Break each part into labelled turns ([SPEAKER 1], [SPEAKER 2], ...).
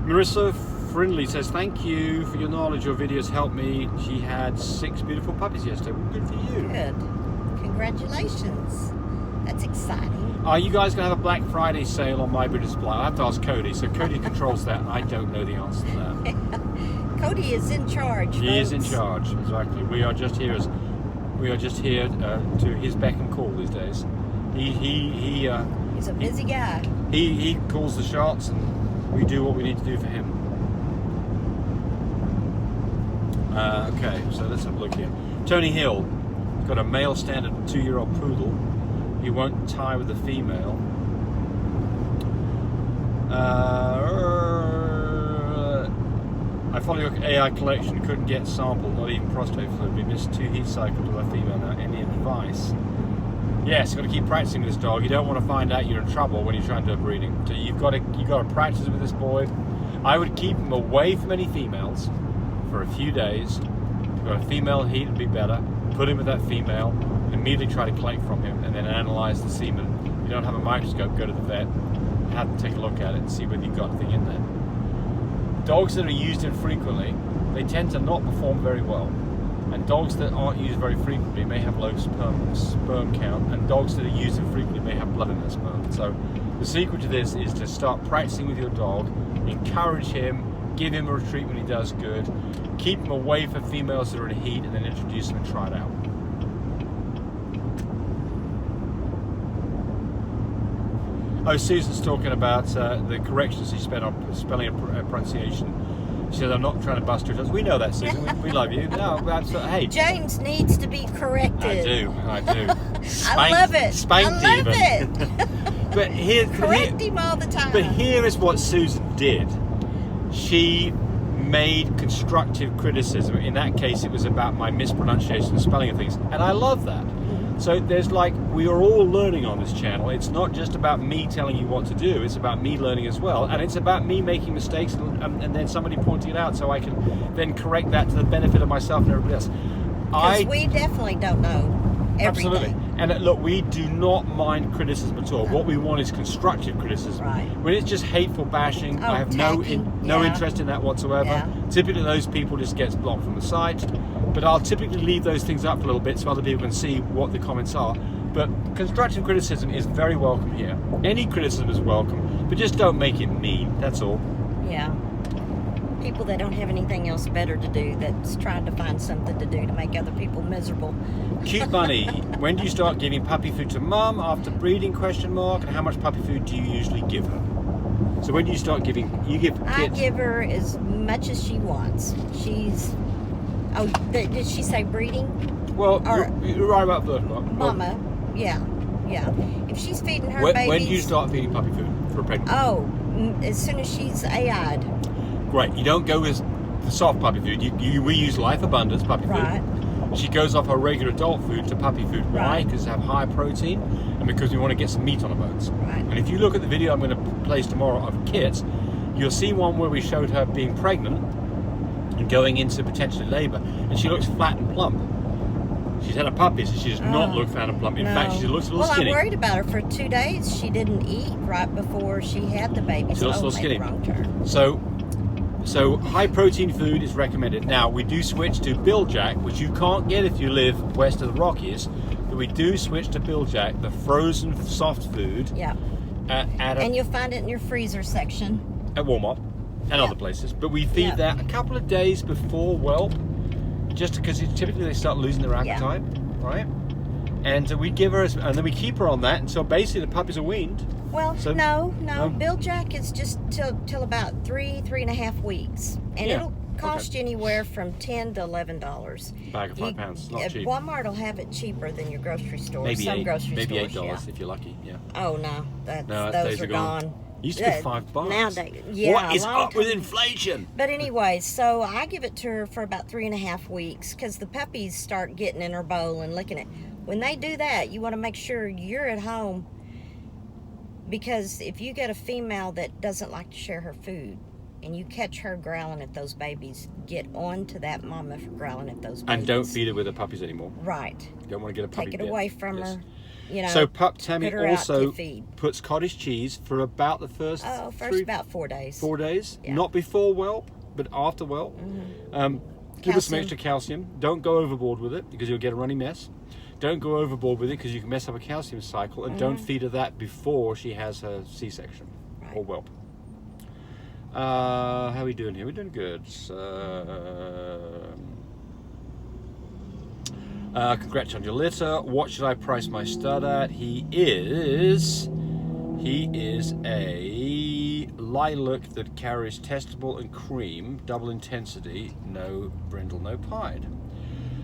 [SPEAKER 1] Marissa Frindley says, thank you for your knowledge. Your videos helped me. She had 6 beautiful puppies yesterday. Good for you.
[SPEAKER 2] Good. Congratulations. That's exciting.
[SPEAKER 1] Are you guys going to have a Black Friday sale on My Beauty Supply? I have to ask Cody. So Cody controls that. I don't know the answer to that.
[SPEAKER 2] Cody is in charge.
[SPEAKER 1] He is in charge. Exactly. We are just here to his beck and call these days.
[SPEAKER 2] He's a busy guy.
[SPEAKER 1] He calls the shots, and we do what we need to do for him. Okay, so let's have a look here. Tony Hill got a male standard 2-year-old poodle. He won't tie with a female. I follow your AI collection. Couldn't get sample, not even prostate fluid. We missed 2 heat cycles with a female. Now, any advice? Yes, you've got to keep practicing with this dog. You don't want to find out you're in trouble when you're trying to do breeding. So you've got to practice with this boy. I would keep him away from any females for a few days. If you've got a female heat, it'd be better. Put him with that female, and immediately try to collect from him, and then analyze the semen. If you don't have a microscope, go to the vet, have them take a look at it and see whether you've got anything in there. Dogs that are used infrequently, they tend to not perform very well. And dogs that aren't used very frequently may have low sperm count, and dogs that are used infrequently may have blood in their sperm. So the secret to this is to start practicing with your dog, encourage him, give him a retreat when he does good, keep him away from females that are in heat, and then introduce him and try it out. Oh, Susan's talking about the corrections she spent on spelling and pronunciation. She said, I'm not trying to bust her. We know that, Susan. We love you. No, absolutely. Hey,
[SPEAKER 2] James needs to be corrected.
[SPEAKER 1] I do. Spanked,
[SPEAKER 2] I love it.
[SPEAKER 1] Spanked
[SPEAKER 2] I love
[SPEAKER 1] even.
[SPEAKER 2] it.
[SPEAKER 1] But
[SPEAKER 2] Correct him all the time.
[SPEAKER 1] But here is what Susan did. She made constructive criticism. In that case, it was about my mispronunciation and spelling of things. And I love that. So there's we are all learning on this channel. It's not just about me telling you what to do. It's about me learning as well. And it's about me making mistakes and then somebody pointing it out so I can then correct that to the benefit of myself and everybody else.
[SPEAKER 2] Because we definitely don't know everything.
[SPEAKER 1] Absolutely. And look, we do not mind criticism at all. What we want is constructive criticism.
[SPEAKER 2] Right.
[SPEAKER 1] When it's just hateful bashing, I have no interest in that whatsoever.
[SPEAKER 2] Yeah.
[SPEAKER 1] Typically those people just gets blocked from the site. But I'll typically leave those things up for a little bit so other people can see what the comments are. But constructive criticism is very welcome here. Any criticism is welcome, but just don't make it mean, that's all.
[SPEAKER 2] Yeah. People that don't have anything else better to do, that's trying to find something to do to make other people miserable.
[SPEAKER 1] Cute Bunny, when do you start giving puppy food to mum after breeding, ? And how much puppy food do you usually give her? So when do you start giving, you give kids?
[SPEAKER 2] I give her as much as she wants. Did she say breeding?
[SPEAKER 1] Well, you're right about the
[SPEAKER 2] Mama, yeah. If she's feeding her babies...
[SPEAKER 1] When do you start feeding puppy food for a pregnant?
[SPEAKER 2] Oh, as soon as she's AI'd.
[SPEAKER 1] Great. You don't go with the soft puppy food. We use Life Abundance puppy food.
[SPEAKER 2] Right.
[SPEAKER 1] She goes off her regular adult food to puppy food. Why?
[SPEAKER 2] Right.
[SPEAKER 1] Because they have high protein and because we want to get some meat on her bones.
[SPEAKER 2] Right.
[SPEAKER 1] And if you look at the video I'm going to place tomorrow of Kit, you'll see one where we showed her being pregnant and going into potentially labour, and she looks flat and plump. She's had a puppy, so she does not look fat and plump. In fact, she looks a little skinny.
[SPEAKER 2] Well, I'm worried about her. For 2 days, she didn't eat right before she had the baby.
[SPEAKER 1] She looks a little skinny.
[SPEAKER 2] Wrong turn.
[SPEAKER 1] So high protein food is recommended. Now, we do switch to Biljack, which you can't get if you live west of the Rockies, but we do switch to Biljack, the frozen soft food.
[SPEAKER 2] Yeah. And you'll find it in your freezer section.
[SPEAKER 1] At Walmart and other places. But we feed that a couple of days before whelp, just because typically they start losing their appetite, right? And we give her, and then we keep her on that until basically the puppies are weaned.
[SPEAKER 2] Well, no. Biljack is just till about 3.5 weeks, and it'll cost you anywhere from $10 to $11.
[SPEAKER 1] Bag of 5 pounds, not cheap.
[SPEAKER 2] Walmart will have it cheaper than your grocery store.
[SPEAKER 1] Maybe
[SPEAKER 2] Some
[SPEAKER 1] $8,
[SPEAKER 2] grocery
[SPEAKER 1] maybe
[SPEAKER 2] stores,
[SPEAKER 1] $8 if you're lucky. Yeah.
[SPEAKER 2] Oh no, those
[SPEAKER 1] days
[SPEAKER 2] are gone.
[SPEAKER 1] Used to be $5.
[SPEAKER 2] Nowadays,
[SPEAKER 1] what is up with inflation?
[SPEAKER 2] But anyway, so I give it to her for about 3.5 weeks because the puppies start getting in her bowl and licking it. When they do that, you want to make sure you're at home, because if you get a female that doesn't like to share her food and you catch her growling at those babies, get on to that mama for growling at those babies.
[SPEAKER 1] And don't feed her with the puppies anymore.
[SPEAKER 2] Right.
[SPEAKER 1] You don't want to get a puppy
[SPEAKER 2] Take it away from her. you know.
[SPEAKER 1] So Pup Tammy
[SPEAKER 2] put her out
[SPEAKER 1] also
[SPEAKER 2] to feed.
[SPEAKER 1] puts cottage cheese for about the first
[SPEAKER 2] about 4 days.
[SPEAKER 1] 4 days?
[SPEAKER 2] Yeah.
[SPEAKER 1] Not before whelp, but after whelp. Give her some extra calcium. Don't go overboard with it because you'll get a runny mess. Don't go overboard with it because you can mess up a calcium cycle. And don't feed her that before she has her C-section or whelp. How are we doing here? We're doing good. Congrats on your litter. What should I price my stud at? He is a lilac that carries testable and cream, double intensity, no brindle, no pied.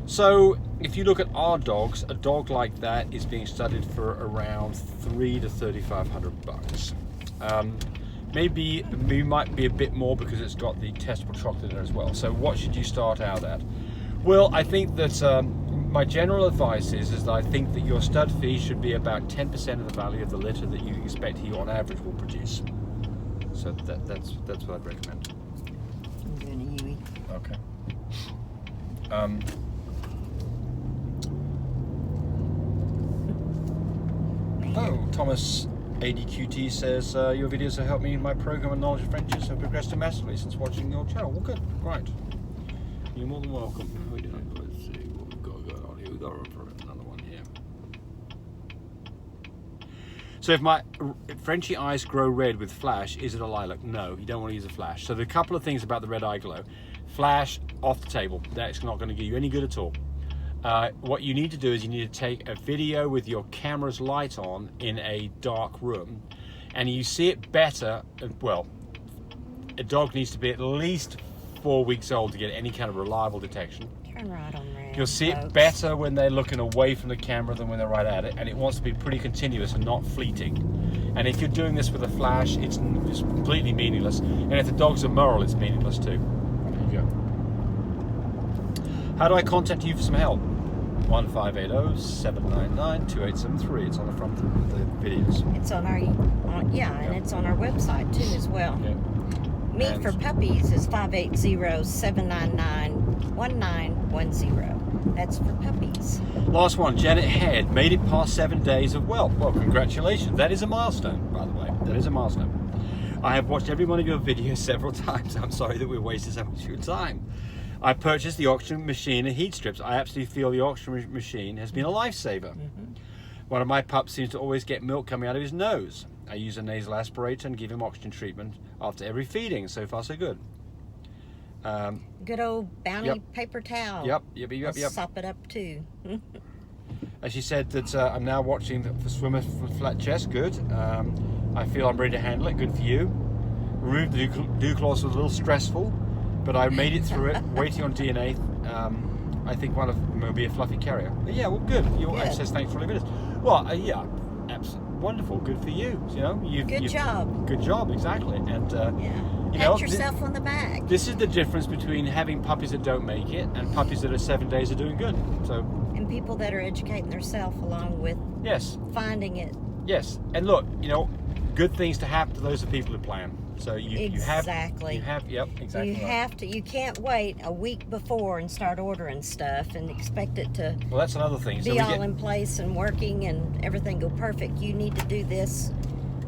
[SPEAKER 1] So if you look at our dogs, a dog like that is being studied for around $300 to $3,500. Maybe we might be a bit more because it's got the testable chocolate in it as well. So what should you start out at? Well, I think that my general advice is that I think that your stud fee should be about 10% of the value of the litter that you expect he on average will produce. So that's what I'd recommend.
[SPEAKER 2] I'm doing a Yui.
[SPEAKER 1] Okay. Oh, Thomas ADQT says your videos have helped me in my program and knowledge of Frenchies have progressed massively since watching your channel. Well, good, right. You're more than welcome. How are we doing? Let's see what we've got going on here. We've got another one here. So if my Frenchie eyes grow red with flash, is it a lilac? No, you don't want to use a flash. So there are a couple of things about the red eye glow. Flash, off the table. That's not going to give you any good at all. What you need to do is you need to take a video with your camera's light on in a dark room, and you see it better. Well, a dog needs to be at least 4 weeks old to get any kind of reliable detection.
[SPEAKER 2] Turn right on red.
[SPEAKER 1] You'll see it better when they're looking away from the camera than when they're right at it, and it wants to be pretty continuous and not fleeting. And if you're doing this with a flash, it's completely meaningless. And if the dog's a merle, it's meaningless too. There you go. How do I contact you for some help? 1580-799-2873. It's on the front of the videos.
[SPEAKER 2] It's on our, and it's on our website too as well.
[SPEAKER 1] Yeah.
[SPEAKER 2] Meat for Puppies is 580-799-1910. That's for puppies.
[SPEAKER 1] Last one, Janet Head made it past 7 days of whelp. Well, congratulations. That is a milestone, by the way. That is a milestone. I have watched every one of your videos several times. I'm sorry that we wasted so much of your time. I purchased the oxygen machine and heat strips. I absolutely feel the oxygen machine has been a lifesaver. One of my pups seems to always get milk coming out of his nose. I use a nasal aspirator and give him oxygen treatment after every feeding. So far, so good.
[SPEAKER 2] Good old Bounty paper towel.
[SPEAKER 1] Yep.
[SPEAKER 2] Sop it up too.
[SPEAKER 1] As she said that I'm now watching the swimmer with flat chest. Good. I feel I'm ready to handle it. Good for you. Removed the dew claws was a little stressful, but I made it through it. Waiting on DNA. I think one of them will be a fluffy carrier. But yeah, well, good. Your wife says thanks for all your videos. Well, yeah, absolutely wonderful. Good for you. You know,
[SPEAKER 2] Good job.
[SPEAKER 1] Good job, exactly. And you
[SPEAKER 2] Pat
[SPEAKER 1] know,
[SPEAKER 2] yourself on the back.
[SPEAKER 1] this is the difference between having puppies that don't make it and puppies that are 7 days are doing good. So.
[SPEAKER 2] And people that are educating themselves along with finding it.
[SPEAKER 1] Yes, and look, you know, good things to happen to those people who plan. So you have, yep, exactly.
[SPEAKER 2] You have to. You can't wait a week before and start ordering stuff and expect it to.
[SPEAKER 1] Well, that's another thing.
[SPEAKER 2] Be all in place and working and everything go perfect. You need to do this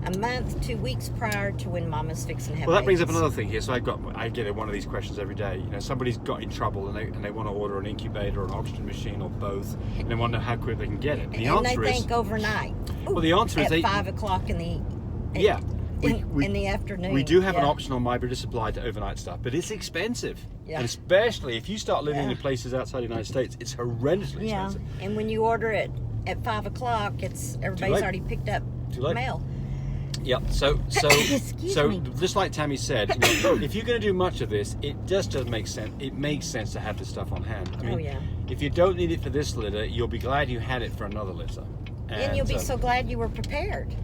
[SPEAKER 2] a month, 2 weeks prior to when Mama's fixing to have.
[SPEAKER 1] Well, that brings up another thing here. So I get one of these questions every day. You know, somebody's got in trouble and they want to order an incubator or an oxygen machine or both, and they wonder how quick they can get it.
[SPEAKER 2] The answer is they think overnight.
[SPEAKER 1] Well, the answer is
[SPEAKER 2] at 5 o'clock in the. In the afternoon.
[SPEAKER 1] We do have an option on My British Supply to overnight stuff, but it's expensive. Yeah. And especially if you start living in places outside the United States, it's horrendously expensive.
[SPEAKER 2] And when you order it at 5 o'clock, everybody's already picked up mail.
[SPEAKER 1] Yeah, so just like Tammy said, you know, if you're going to do much of this, it just doesn't make sense. It makes sense to have this stuff on hand. I mean, if you don't need it for this litter, you'll be glad you had it for another litter.
[SPEAKER 2] And you'll be so glad you were prepared.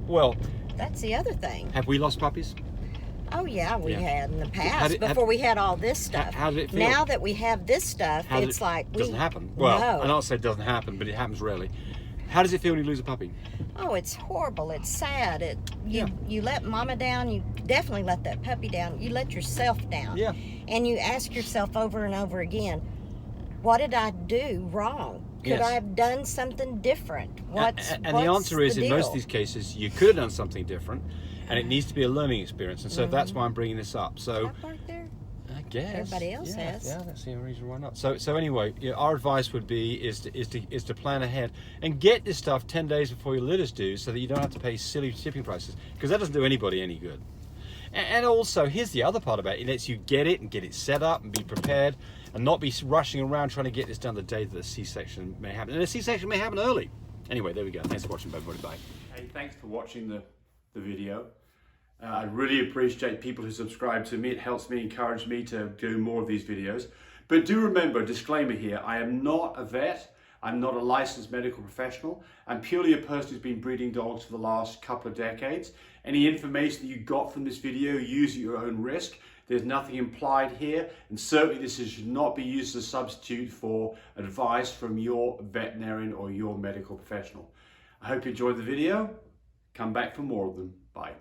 [SPEAKER 1] Well,
[SPEAKER 2] that's the other thing.
[SPEAKER 1] Have we lost puppies?
[SPEAKER 2] Oh yeah, we had in the past before we had all this stuff.
[SPEAKER 1] How did it feel?
[SPEAKER 2] Now that we have this stuff, it's like
[SPEAKER 1] it doesn't happen. Well, I don't say it doesn't happen, but it happens rarely. How does it feel when you lose a puppy?
[SPEAKER 2] Oh, it's horrible. It's sad. You let Mama down. You definitely let that puppy down. You let yourself down. Yeah. And you ask yourself over and over again, what did I do wrong? Could
[SPEAKER 1] Yes.
[SPEAKER 2] I have done something different?
[SPEAKER 1] And the answer is, in most of these cases, you could have done something different, and it needs to be a learning experience. And so that's why I'm bringing this up. So
[SPEAKER 2] I parked there.
[SPEAKER 1] I guess
[SPEAKER 2] Everybody else has.
[SPEAKER 1] Yeah, that's the only reason why not. So anyway, our advice would be is to plan ahead and get this stuff 10 days before your litter's due, so that you don't have to pay silly shipping prices, because that doesn't do anybody any good. And also, here's the other part about it: it lets you get it set up and be prepared, and not be rushing around trying to get this done the day that the C-section may happen. And the C-section may happen early. Anyway, there we go. Thanks for watching, everybody. Bye. Hey, thanks for watching the video. I really appreciate people who subscribe to me. It helps me, encourage me to do more of these videos. But do remember, disclaimer here, I am not a vet. I'm not a licensed medical professional. I'm purely a person who's been breeding dogs for the last couple of decades. Any information that you got from this video, use at your own risk. There's nothing implied here, and certainly this should not be used as a substitute for advice from your veterinarian or your medical professional. I hope you enjoyed the video. Come back for more of them. Bye.